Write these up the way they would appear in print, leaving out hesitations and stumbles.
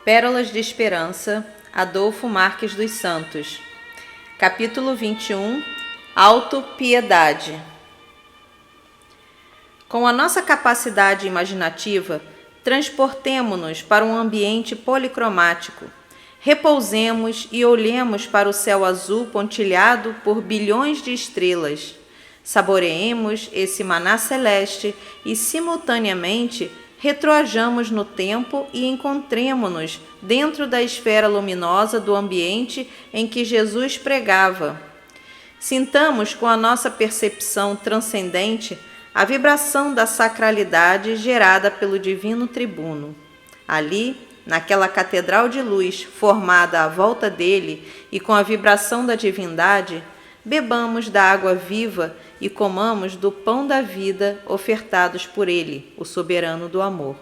Pérolas de Esperança, Adolfo Marques dos Santos. Capítulo 21. Autopiedade. Com a nossa capacidade imaginativa, transportemo-nos para um ambiente policromático. Repousemos e olhemos para o céu azul pontilhado por bilhões de estrelas. Saboreemos esse maná celeste e, simultaneamente, retroajamos no tempo e encontremo-nos dentro da esfera luminosa do ambiente em que Jesus pregava. Sintamos com a nossa percepção transcendente a vibração da sacralidade gerada pelo divino tribuno. Ali, naquela catedral de luz formada à volta dele e com a vibração da divindade, bebamos da água viva e comamos do pão da vida ofertados por ele, o soberano do amor.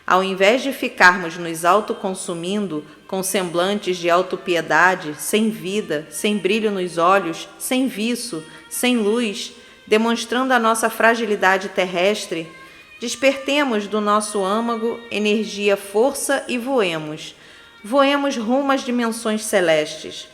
Ao invés de ficarmos nos autoconsumindo com semblantes de autopiedade, sem vida, sem brilho nos olhos, sem viço, sem luz, demonstrando a nossa fragilidade terrestre, despertemos do nosso âmago energia, força e voemos. Voemos rumo às dimensões celestes.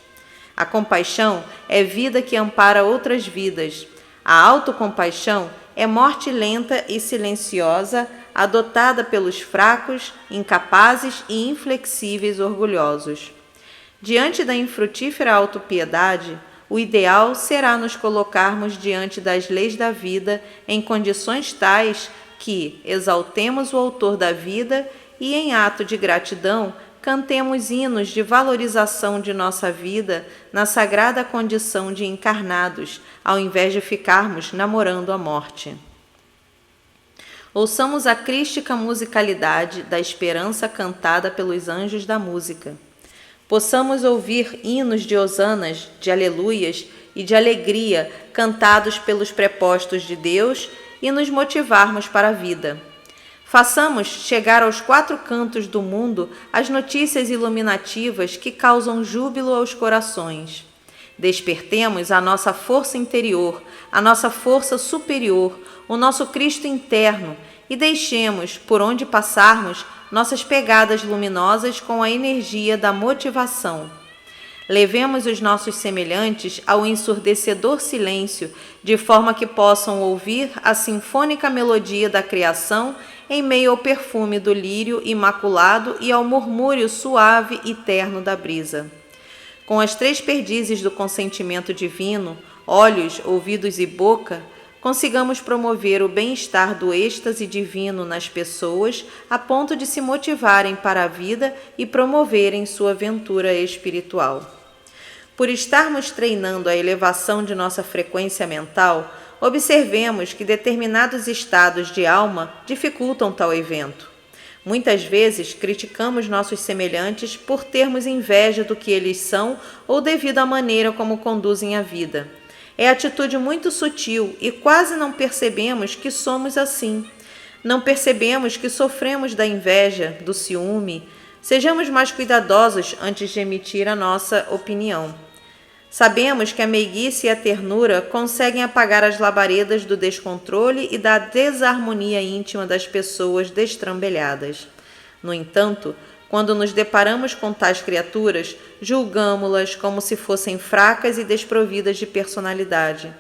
A compaixão é vida que ampara outras vidas. A autocompaixão é morte lenta e silenciosa, adotada pelos fracos, incapazes e inflexíveis orgulhosos. Diante da infrutífera autopiedade, o ideal será nos colocarmos diante das leis da vida em condições tais que exaltemos o autor da vida e, em ato de gratidão, cantemos hinos de valorização de nossa vida na sagrada condição de encarnados, ao invés de ficarmos namorando a morte. Ouçamos a crística musicalidade da esperança cantada pelos anjos da música. Possamos ouvir hinos de hosanas, de aleluias e de alegria cantados pelos prepostos de Deus e nos motivarmos para a vida. Façamos chegar aos quatro cantos do mundo as notícias iluminativas que causam júbilo aos corações. Despertemos a nossa força interior, a nossa força superior, o nosso Cristo interno e deixemos, por onde passarmos, nossas pegadas luminosas com a energia da motivação. Levemos os nossos semelhantes ao ensurdecedor silêncio, de forma que possam ouvir a sinfônica melodia da criação em meio ao perfume do lírio imaculado e ao murmúrio suave e terno da brisa. Com as três perdizes do consentimento divino, olhos, ouvidos e boca, consigamos promover o bem-estar do êxtase divino nas pessoas a ponto de se motivarem para a vida e promoverem sua aventura espiritual. Por estarmos treinando a elevação de nossa frequência mental, observemos que determinados estados de alma dificultam tal evento. Muitas vezes criticamos nossos semelhantes por termos inveja do que eles são ou devido à maneira como conduzem a vida. É atitude muito sutil e quase não percebemos que somos assim. Não percebemos que sofremos da inveja, do ciúme. Sejamos mais cuidadosos antes de emitir a nossa opinião. Sabemos que a meiguice e a ternura conseguem apagar as labaredas do descontrole e da desarmonia íntima das pessoas destrambelhadas. No entanto, quando nos deparamos com tais criaturas, julgamo-las como se fossem fracas e desprovidas de personalidade.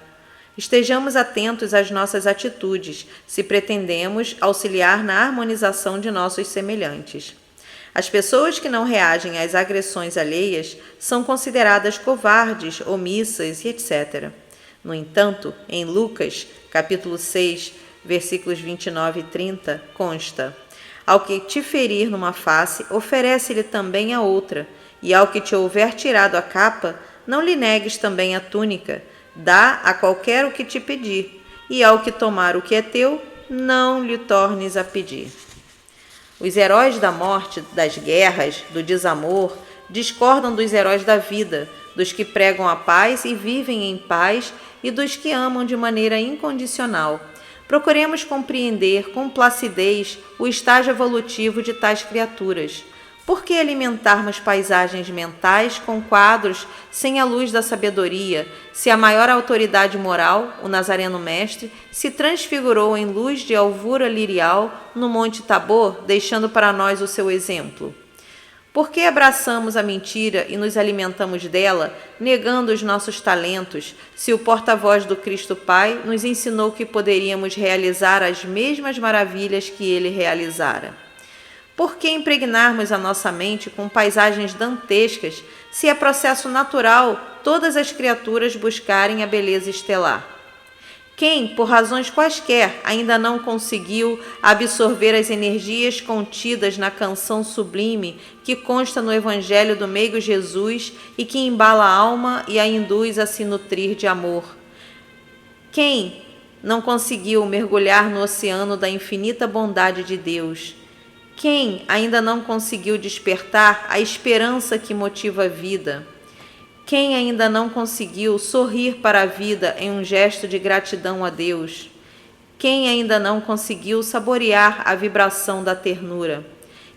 Estejamos atentos às nossas atitudes, se pretendemos auxiliar na harmonização de nossos semelhantes. As pessoas que não reagem às agressões alheias são consideradas covardes, omissas e etc. No entanto, em Lucas, capítulo 6, versículos 29 e 30, consta: ao que te ferir numa face, oferece-lhe também a outra, e ao que te houver tirado a capa, não lhe negues também a túnica. Dá a qualquer o que te pedir, e ao que tomar o que é teu, não lhe tornes a pedir. Os heróis da morte, das guerras, do desamor, discordam dos heróis da vida, dos que pregam a paz e vivem em paz e dos que amam de maneira incondicional. Procuremos compreender com placidez o estágio evolutivo de tais criaturas. Por que alimentarmos paisagens mentais com quadros sem a luz da sabedoria, se a maior autoridade moral, o Nazareno Mestre, se transfigurou em luz de alvura lirial no Monte Tabor, deixando para nós o seu exemplo? Por que abraçamos a mentira e nos alimentamos dela, negando os nossos talentos, se o porta-voz do Cristo Pai nos ensinou que poderíamos realizar as mesmas maravilhas que ele realizara? Por que impregnarmos a nossa mente com paisagens dantescas, se é processo natural todas as criaturas buscarem a beleza estelar? Quem, por razões quaisquer, ainda não conseguiu absorver as energias contidas na canção sublime que consta no Evangelho do meigo Jesus e que embala a alma e a induz a se nutrir de amor? Quem não conseguiu mergulhar no oceano da infinita bondade de Deus? Quem ainda não conseguiu despertar a esperança que motiva a vida? Quem ainda não conseguiu sorrir para a vida em um gesto de gratidão a Deus? Quem ainda não conseguiu saborear a vibração da ternura?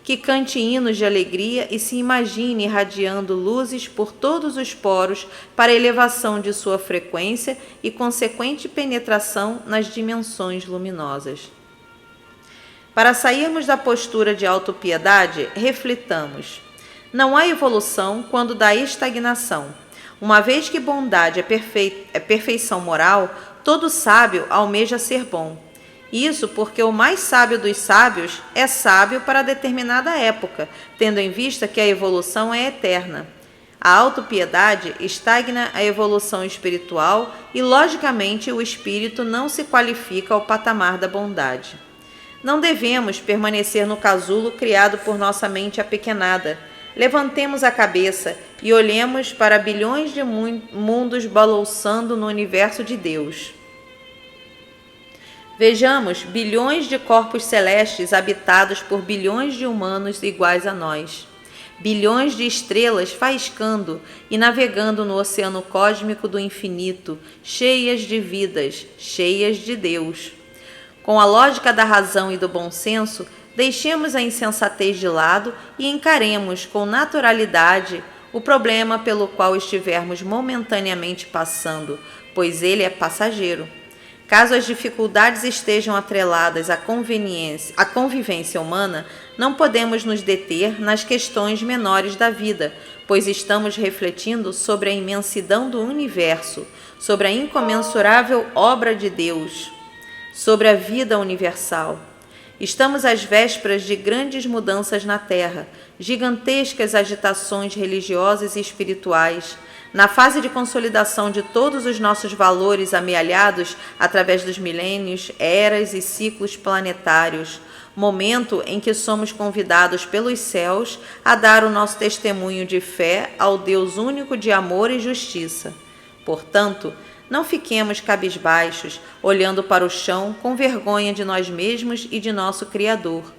Que cante hinos de alegria e se imagine irradiando luzes por todos os poros para a elevação de sua frequência e consequente penetração nas dimensões luminosas. Para sairmos da postura de autopiedade, reflitamos. Não há evolução quando dá estagnação. Uma vez que bondade é perfeição moral, todo sábio almeja ser bom. Isso porque o mais sábio dos sábios é sábio para determinada época, tendo em vista que a evolução é eterna. A autopiedade estagna a evolução espiritual e, logicamente, o espírito não se qualifica ao patamar da bondade. Não devemos permanecer no casulo criado por nossa mente apequenada. Levantemos a cabeça e olhemos para bilhões de mundos balouçando no universo de Deus. Vejamos bilhões de corpos celestes habitados por bilhões de humanos iguais a nós. Bilhões de estrelas faiscando e navegando no oceano cósmico do infinito, cheias de vidas, cheias de Deus. Com a lógica da razão e do bom senso, deixemos a insensatez de lado e encaremos com naturalidade o problema pelo qual estivermos momentaneamente passando, pois ele é passageiro. Caso as dificuldades estejam atreladas à convivência humana, não podemos nos deter nas questões menores da vida, pois estamos refletindo sobre a imensidão do universo, sobre a incomensurável obra de Deus, sobre a vida universal. Estamos às vésperas de grandes mudanças na Terra, gigantescas agitações religiosas e espirituais, na fase de consolidação de todos os nossos valores amealhados através dos milênios, eras e ciclos planetários, momento em que somos convidados pelos céus a dar o nosso testemunho de fé ao Deus único de amor e justiça. Portanto, não fiquemos cabisbaixos, olhando para o chão com vergonha de nós mesmos e de nosso Criador.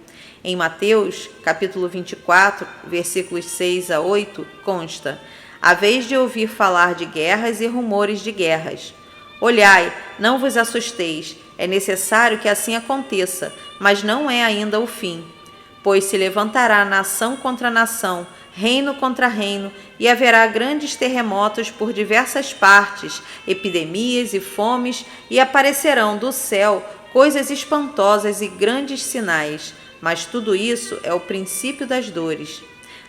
Em Mateus, capítulo 24, versículos 6 a 8, consta: haveis de ouvir falar de guerras e rumores de guerras. Olhai, não vos assusteis, é necessário que assim aconteça, mas não é ainda o fim. Pois se levantará nação contra nação, reino contra reino, e haverá grandes terremotos por diversas partes, epidemias e fomes, e aparecerão do céu coisas espantosas e grandes sinais, mas tudo isso é o princípio das dores.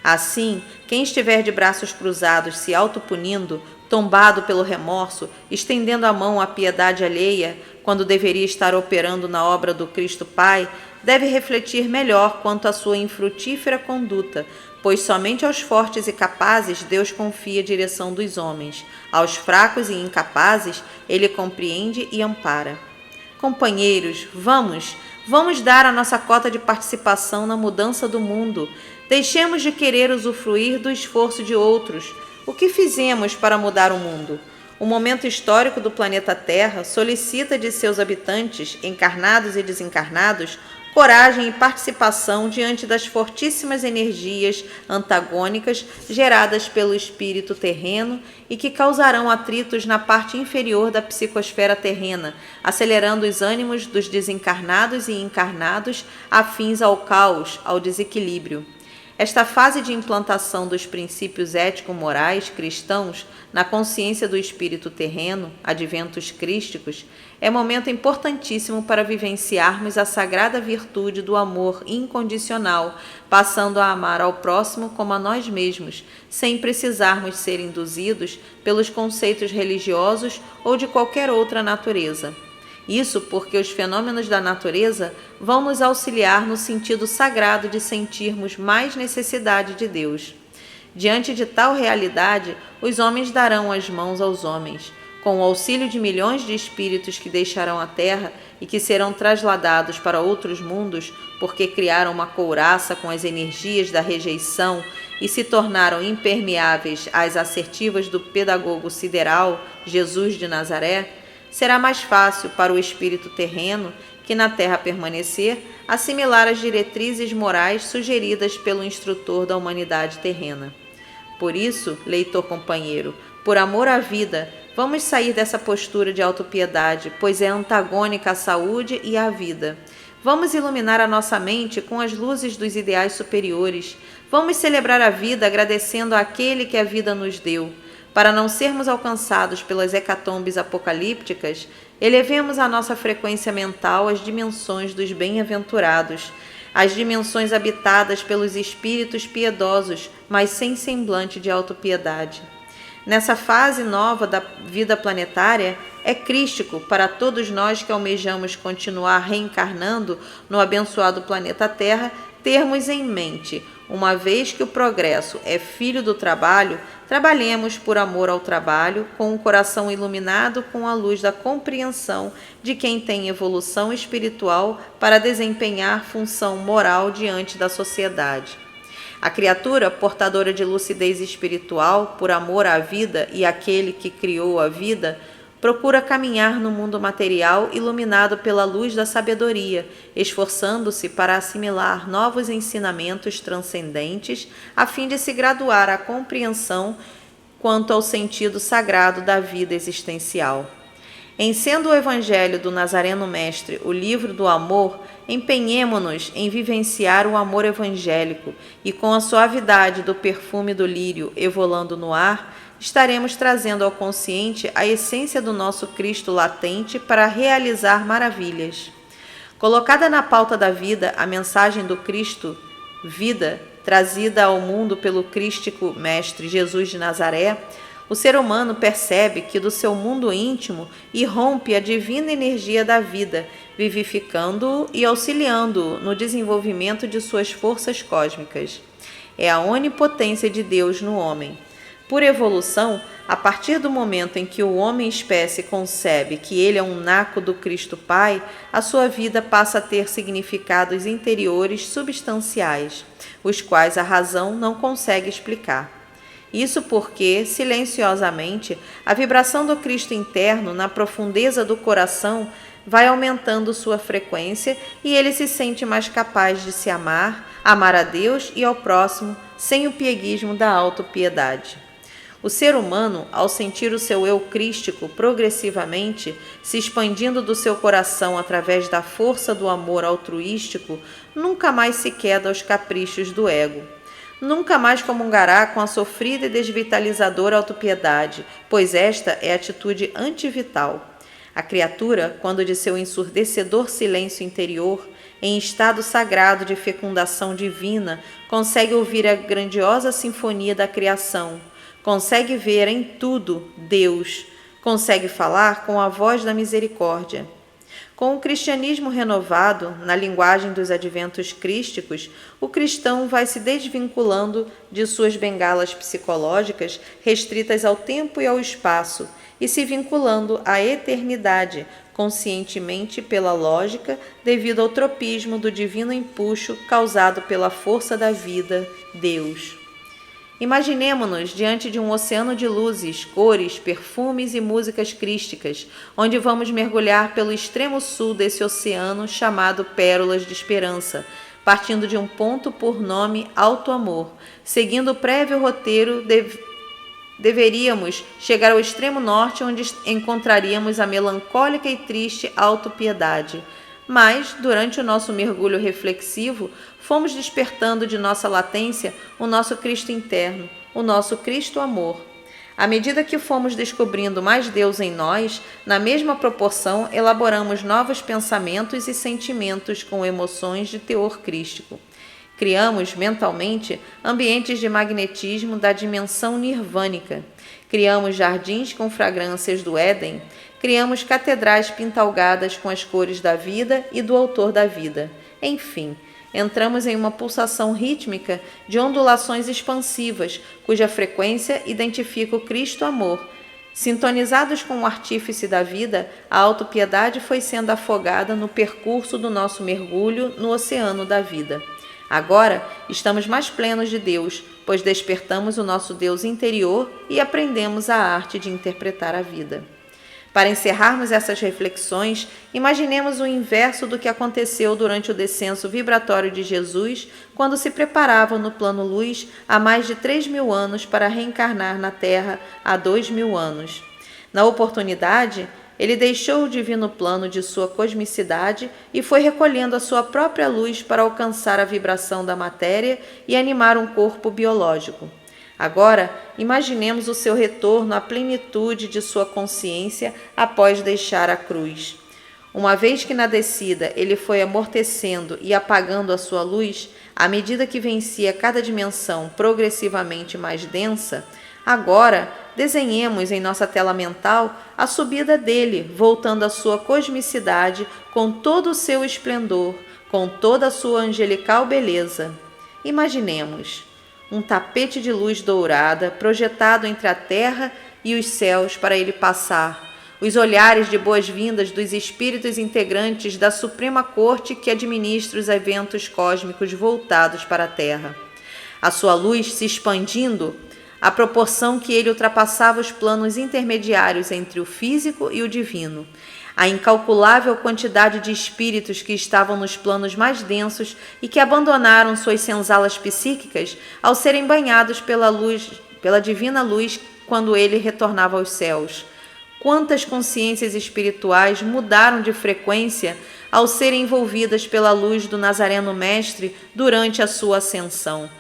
Assim, quem estiver de braços cruzados se autopunindo, tombado pelo remorso, estendendo a mão à piedade alheia, quando deveria estar operando na obra do Cristo Pai, deve refletir melhor quanto à sua infrutífera conduta, pois somente aos fortes e capazes Deus confia a direção dos homens. Aos fracos e incapazes, Ele compreende e ampara. Companheiros, vamos dar a nossa cota de participação na mudança do mundo. Deixemos de querer usufruir do esforço de outros. O que fizemos para mudar o mundo? O momento histórico do planeta Terra solicita de seus habitantes, encarnados e desencarnados, coragem e participação diante das fortíssimas energias antagônicas geradas pelo espírito terreno e que causarão atritos na parte inferior da psicosfera terrena, acelerando os ânimos dos desencarnados e encarnados afins ao caos, ao desequilíbrio. Esta fase de implantação dos princípios ético-morais cristãos na consciência do espírito terreno, adventos crísticos, é momento importantíssimo para vivenciarmos a sagrada virtude do amor incondicional, passando a amar ao próximo como a nós mesmos, sem precisarmos ser induzidos pelos conceitos religiosos ou de qualquer outra natureza. Isso porque os fenômenos da natureza vão nos auxiliar no sentido sagrado de sentirmos mais necessidade de Deus. Diante de tal realidade, os homens darão as mãos aos homens. Com o auxílio de milhões de espíritos que deixarão a Terra e que serão trasladados para outros mundos, porque criaram uma couraça com as energias da rejeição e se tornaram impermeáveis às assertivas do pedagogo sideral, Jesus de Nazaré, será mais fácil para o espírito terreno, que na Terra permanecer, assimilar as diretrizes morais sugeridas pelo instrutor da humanidade terrena. Por isso, leitor companheiro, por amor à vida, vamos sair dessa postura de autopiedade, pois é antagônica à saúde e à vida. Vamos iluminar a nossa mente com as luzes dos ideais superiores. Vamos celebrar a vida agradecendo àquele que a vida nos deu. Para não sermos alcançados pelas hecatombes apocalípticas, elevemos a nossa frequência mental às dimensões dos bem-aventurados, às dimensões habitadas pelos espíritos piedosos, mas sem semblante de autopiedade. Nessa fase nova da vida planetária, é crístico para todos nós que almejamos continuar reencarnando no abençoado planeta Terra, termos em mente, uma vez que o progresso é filho do trabalho, trabalhemos por amor ao trabalho, com o coração iluminado com a luz da compreensão de quem tem evolução espiritual para desempenhar função moral diante da sociedade. A criatura, portadora de lucidez espiritual, por amor à vida e àquele que criou a vida, procura caminhar no mundo material iluminado pela luz da sabedoria, esforçando-se para assimilar novos ensinamentos transcendentes, a fim de se graduar à compreensão quanto ao sentido sagrado da vida existencial. Em sendo o Evangelho do Nazareno Mestre o livro do amor, empenhemo-nos em vivenciar o amor evangélico e, com a suavidade do perfume do lírio evolando no ar, estaremos trazendo ao consciente a essência do nosso Cristo latente para realizar maravilhas. Colocada na pauta da vida a mensagem do Cristo, vida, trazida ao mundo pelo crístico Mestre Jesus de Nazaré, o ser humano percebe que do seu mundo íntimo irrompe a divina energia da vida, vivificando-o e auxiliando-o no desenvolvimento de suas forças cósmicas. É a onipotência de Deus no homem. Por evolução, a partir do momento em que o homem-espécie concebe que ele é um naco do Cristo Pai, a sua vida passa a ter significados interiores substanciais, os quais a razão não consegue explicar. Isso porque, silenciosamente, a vibração do Cristo interno na profundeza do coração vai aumentando sua frequência e ele se sente mais capaz de se amar, amar a Deus e ao próximo, sem o pieguismo da autopiedade. O ser humano, ao sentir o seu eu crístico progressivamente se expandindo do seu coração através da força do amor altruístico, nunca mais se queda aos caprichos do ego. Nunca mais comungará com a sofrida e desvitalizadora autopiedade, pois esta é atitude antivital. A criatura, quando de seu ensurdecedor silêncio interior, em estado sagrado de fecundação divina, consegue ouvir a grandiosa sinfonia da criação, consegue ver em tudo Deus, consegue falar com a voz da misericórdia. Com o cristianismo renovado, na linguagem dos adventos crísticos, o cristão vai se desvinculando de suas bengalas psicológicas restritas ao tempo e ao espaço e se vinculando à eternidade, conscientemente pela lógica, devido ao tropismo do divino empuxo causado pela força da vida, Deus. Imaginemo-nos diante de um oceano de luzes, cores, perfumes e músicas crísticas, onde vamos mergulhar pelo extremo sul desse oceano chamado Pérolas de Esperança, partindo de um ponto por nome Alto Amor. Seguindo o prévio roteiro, deveríamos chegar ao extremo norte, onde encontraríamos a melancólica e triste Alto Piedade. mas, durante o nosso mergulho reflexivo, fomos despertando de nossa latência o nosso Cristo interno, o nosso Cristo amor. À medida que fomos descobrindo mais Deus em nós, na mesma proporção elaboramos novos pensamentos e sentimentos com emoções de teor crístico. Criamos, mentalmente, ambientes de magnetismo da dimensão nirvânica. Criamos jardins com fragrâncias do Éden. Criamos catedrais pintalgadas com as cores da vida e do autor da vida. Enfim, entramos em uma pulsação rítmica de ondulações expansivas, cuja frequência identifica o Cristo amor. Sintonizados com o artífice da vida, a autopiedade foi sendo afogada no percurso do nosso mergulho no oceano da vida. Agora estamos mais plenos de Deus, pois despertamos o nosso Deus interior e aprendemos a arte de interpretar a vida. Para encerrarmos essas reflexões, imaginemos o inverso do que aconteceu durante o descenso vibratório de Jesus, quando se preparava no plano luz há mais de 3.000 anos para reencarnar na Terra há 2.000 anos. Na oportunidade, ele deixou o divino plano de sua cosmicidade e foi recolhendo a sua própria luz para alcançar a vibração da matéria e animar um corpo biológico. Agora, imaginemos o seu retorno à plenitude de sua consciência após deixar a cruz. Uma vez que na descida ele foi amortecendo e apagando a sua luz, à medida que vencia cada dimensão progressivamente mais densa, agora desenhemos em nossa tela mental a subida dele, voltando à sua cosmicidade com todo o seu esplendor, com toda a sua angelical beleza. Imaginemos um tapete de luz dourada projetado entre a terra e os céus para ele passar, os olhares de boas-vindas dos espíritos integrantes da Suprema Corte que administra os eventos cósmicos voltados para a Terra. A sua luz se expandindo à proporção que ele ultrapassava os planos intermediários entre o físico e o divino. A incalculável quantidade de espíritos que estavam nos planos mais densos e que abandonaram suas senzalas psíquicas ao serem banhados pela divina luz quando ele retornava aos céus. Quantas consciências espirituais mudaram de frequência ao serem envolvidas pela luz do Nazareno Mestre durante a sua ascensão?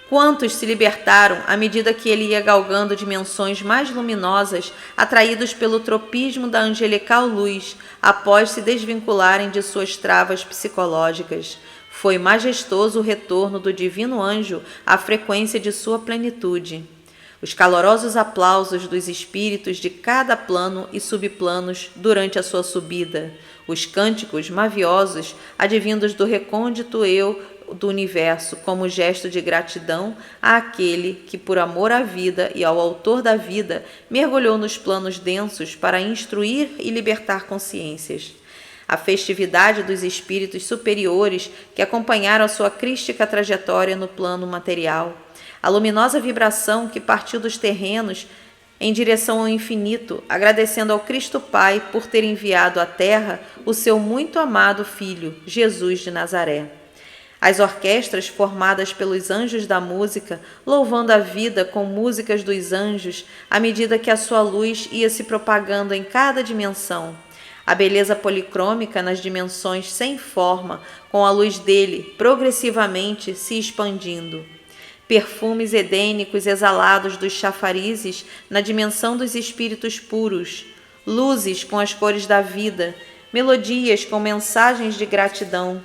Quantos se libertaram à medida que ele ia galgando dimensões mais luminosas, atraídos pelo tropismo da angelical luz, após se desvincularem de suas travas psicológicas? Foi majestoso o retorno do divino anjo à frequência de sua plenitude. Os calorosos aplausos dos espíritos de cada plano e subplanos durante a sua subida, os cânticos maviosos advindos do recôndito eu do universo como gesto de gratidão àquele que, por amor à vida e ao autor da vida, mergulhou nos planos densos para instruir e libertar consciências. A festividade dos espíritos superiores que acompanharam a sua crística trajetória no plano material, a luminosa vibração que partiu dos terrenos em direção ao infinito, agradecendo ao Cristo Pai por ter enviado à Terra o seu muito amado Filho, Jesus de Nazaré. As orquestras formadas pelos anjos da música, louvando a vida com músicas dos anjos, à medida que a sua luz ia se propagando em cada dimensão. A beleza policrômica nas dimensões sem forma, com a luz dele progressivamente se expandindo. Perfumes edênicos exalados dos chafarizes na dimensão dos espíritos puros. Luzes com as cores da vida, melodias com mensagens de gratidão.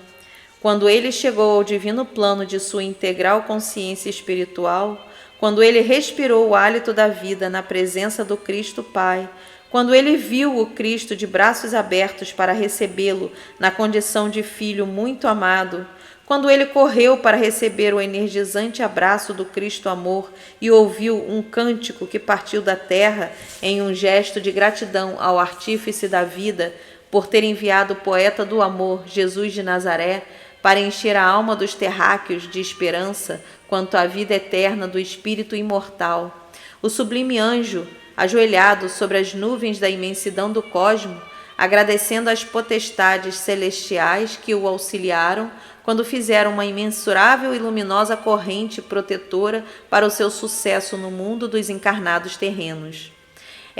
Quando ele chegou ao divino plano de sua integral consciência espiritual, quando ele respirou o hálito da vida na presença do Cristo Pai, quando ele viu o Cristo de braços abertos para recebê-lo na condição de filho muito amado, quando ele correu para receber o energizante abraço do Cristo Amor e ouviu um cântico que partiu da terra em um gesto de gratidão ao artífice da vida por ter enviado o poeta do amor, Jesus de Nazaré, para encher a alma dos terráqueos de esperança quanto à vida eterna do Espírito imortal. O sublime anjo, ajoelhado sobre as nuvens da imensidão do cosmo, agradecendo às potestades celestiais que o auxiliaram quando fizeram uma imensurável e luminosa corrente protetora para o seu sucesso no mundo dos encarnados terrenos.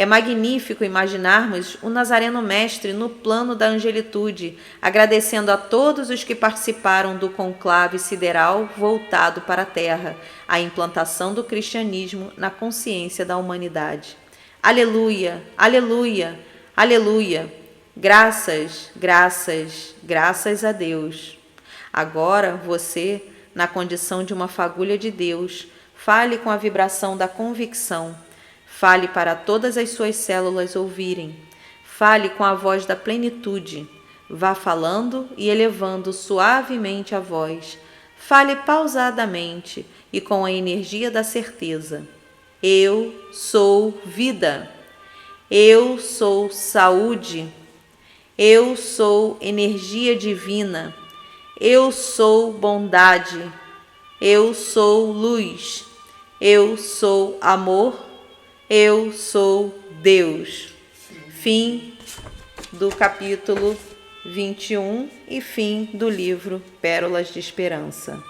É magnífico imaginarmos o Nazareno Mestre no plano da angelitude, agradecendo a todos os que participaram do conclave sideral voltado para a Terra, a implantação do cristianismo na consciência da humanidade. Aleluia, aleluia, aleluia! Graças, graças, graças a Deus. Agora você, na condição de uma fagulha de Deus, fale com a vibração da convicção. Fale para todas as suas células ouvirem. Fale com a voz da plenitude. Vá falando e elevando suavemente a voz. Fale pausadamente e com a energia da certeza. Eu sou vida. Eu sou saúde. Eu sou energia divina. Eu sou bondade. Eu sou luz. Eu sou amor. Eu sou Deus. Fim do capítulo 21 e fim do livro Pérolas de Esperança.